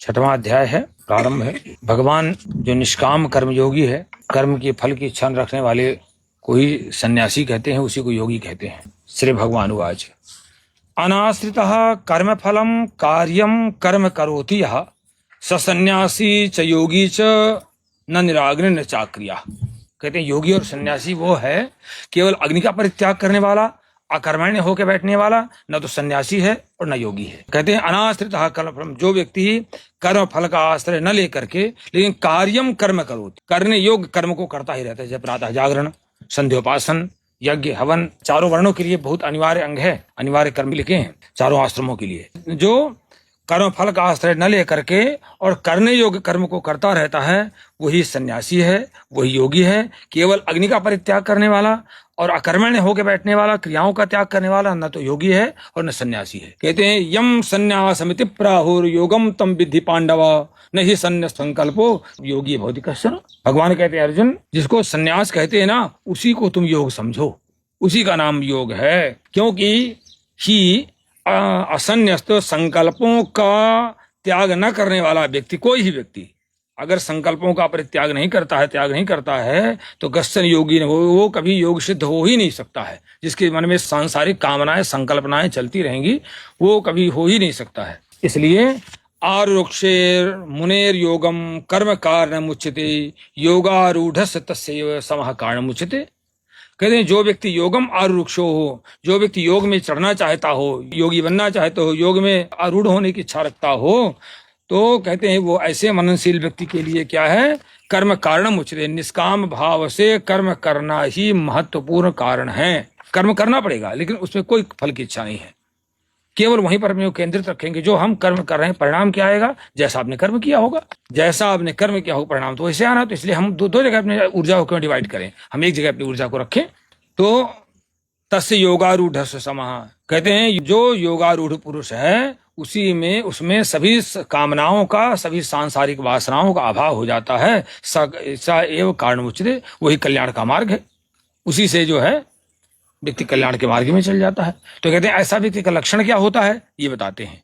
छठवां अध्याय है, प्रारंभ है। भगवान जो निष्काम कर्मयोगी है, कर्म के फल की इच्छा न रखने वाले को ही सन्यासी कहते हैं, उसी को योगी कहते हैं। श्री भगवान उवाच अनाश्रितः कर्म फलम कार्यम कर्म करोति यः स सन्यासी च योगी च न निराग्नि न चाक्रिया। कहते हैं योगी और सन्यासी वो है केवल अग्नि का परित्याग करने वाला, अकर्मण्य होकर बैठने वाला, न तो सन्यासी है और न योगी है। कहते हैं अनाश्रित कर्म फलम, जो व्यक्ति कर्म फल का आश्रय न लेकर के लेकिन कार्यम कर्म करोति, करने योग्य कर्म को करता ही रहता है। जैसे प्रातः जागरण, संध्योपासन, यज्ञ, हवन चारों वर्णों के लिए बहुत अनिवार्य अंग है, अनिवार्य कर्म लिखे हैं चारों आश्रमों के लिए। जो कर्म फल का आश्रय न लेकर के और करने योग्य कर्म को करता रहता है वही सन्यासी है, वही योगी है। केवल अग्नि का परित्याग करने वाला और अकर्मण्य होकर बैठने वाला, क्रियाओं का त्याग करने वाला न तो योगी है और न सन्यासी है। कहते हैं यम सन्यासमिति प्राहुर योगम तम विद्धि पांडव न ही सन्यास संकल्पो योगी भवति कश्चन। भगवान कहते हैं अर्जुन, जिसको सन्यास कहते हैं ना, उसी को तुम योग समझो, उसी का नाम योग है। क्योंकि ही असन्यस्त संकल्पों का त्याग न करने वाला व्यक्ति, कोई ही व्यक्ति अगर संकल्पों का परित्याग नहीं करता है, त्याग नहीं करता है, तो गस्सन योगी न हो, वो कभी योग सिद्ध हो ही नहीं सकता है। जिसके मन में सांसारिक कामनाएं, संकल्पनाएं चलती रहेंगी, वो कभी हो ही नहीं सकता है। इसलिए आरुक्षेर मुनेर योगम कर्म कारणम उच्यते योगारूढ़स्य तस्यैव समः कारणम उच्यते। कहते हैं जो व्यक्ति योगम आरुक्षो हो, जो व्यक्ति योग में चढ़ना चाहता हो, योगी बनना चाहता हो, योग में आरूढ़ होने की इच्छा रखता हो, तो कहते हैं वो ऐसे मननशील व्यक्ति के लिए क्या है, कर्म कारणम उच्यते, निष्काम भाव से कर्म करना ही महत्वपूर्ण कारण है। कर्म करना पड़ेगा लेकिन उसमें कोई फल की इच्छा नहीं है, केवल वहीं पर अपने केंद्रित रखेंगे। जो हम कर्म कर रहे हैं परिणाम क्या आएगा, जैसा आपने कर्म किया होगा, जैसा आपने कर्म किया होगा परिणाम तो वैसे आना। तो इसलिए हम दो जगह अपनी ऊर्जा को क्यों डिवाइड करें, हम एक जगह अपनी ऊर्जा को रखें। तो तस्य योगारूढ़ समः, कहते हैं जो योगारूढ़ पुरुष है उसी में, उसमें सभी कामनाओं का, सभी सांसारिक वासनाओं का अभाव हो जाता है। स एव कारण उच्यते, वही कल्याण का मार्ग है, उसी से जो है व्यक्ति कल्याण के मार्ग में चल जाता है। तो कहते हैं ऐसा व्यक्ति का लक्षण क्या होता है, ये बताते हैं।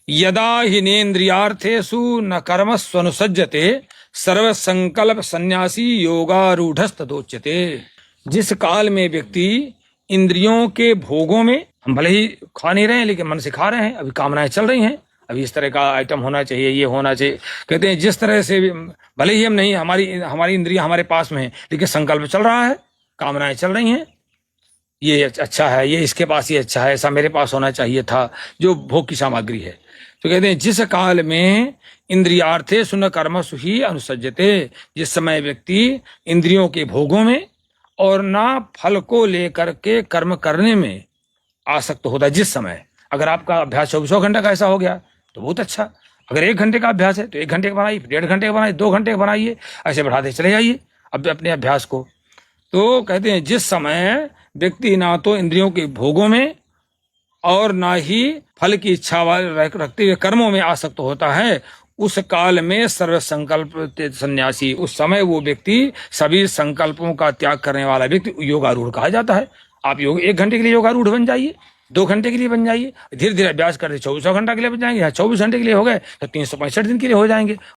यदा हिनेन्द्रियार्थेषु न कर्मस्वनुसज्जते सर्व संकल्प सन्यासी योगारूढ़स्तदोच्यते। जिस काल में व्यक्ति इंद्रियों के भोगों में, हम भले ही खा नहीं रहे हैं लेकिन मन से खा रहे हैं, अभी कामनाएं चल रही हैं, अभी इस तरह का आइटम होना चाहिए, ये होना चाहिए। कहते हैं जिस तरह से भले ही हम नहीं, हमारी इंद्रियां हमारे पास में है लेकिन संकल्प चल रहा है, कामनाएं चल रही हैं, ये अच्छा है, ये इसके पास ये अच्छा है, ऐसा मेरे पास होना चाहिए था, जो भोग की सामग्री है। तो कहते हैं जिस काल में इंद्रियार्थे सुन कर्मसु ही अनुसज्जते, जिस समय व्यक्ति इंद्रियों के भोगों में और ना फल को लेकर के कर्म करने में आसक्त होता है, जिस समय, अगर आपका अभ्यास 24 घंटे का ऐसा हो गया तो बहुत अच्छा। अगर 1 घंटे का अभ्यास है तो 1 घंटे का बनाइए, 1.5 घंटे का बनाइए, 2 घंटे का बनाइए, ऐसे बढ़ाते चले जाइए अब अपने अभ्यास को। तो कहते हैं जिस समय व्यक्ति ना तो इंद्रियों के भोगों में और ना ही फल की इच्छा रखते हुए कर्मों में आसक्त होता है, उस काल में सर्व संकल्प सन्यासी, उस समय वो व्यक्ति सभी संकल्पों का त्याग करने वाला व्यक्ति योगारूढ़ कहा जाता है। आप योग 1 घंटे के लिए योगारूढ़ बन जाइए, 2 घंटे के लिए बन जाइए, धीरे धीरे अभ्यास करते 24 घंटा के लिए बन जाएंगे। 24 घंटे के लिए हो गए तो 365 दिन के लिए हो जाएंगे,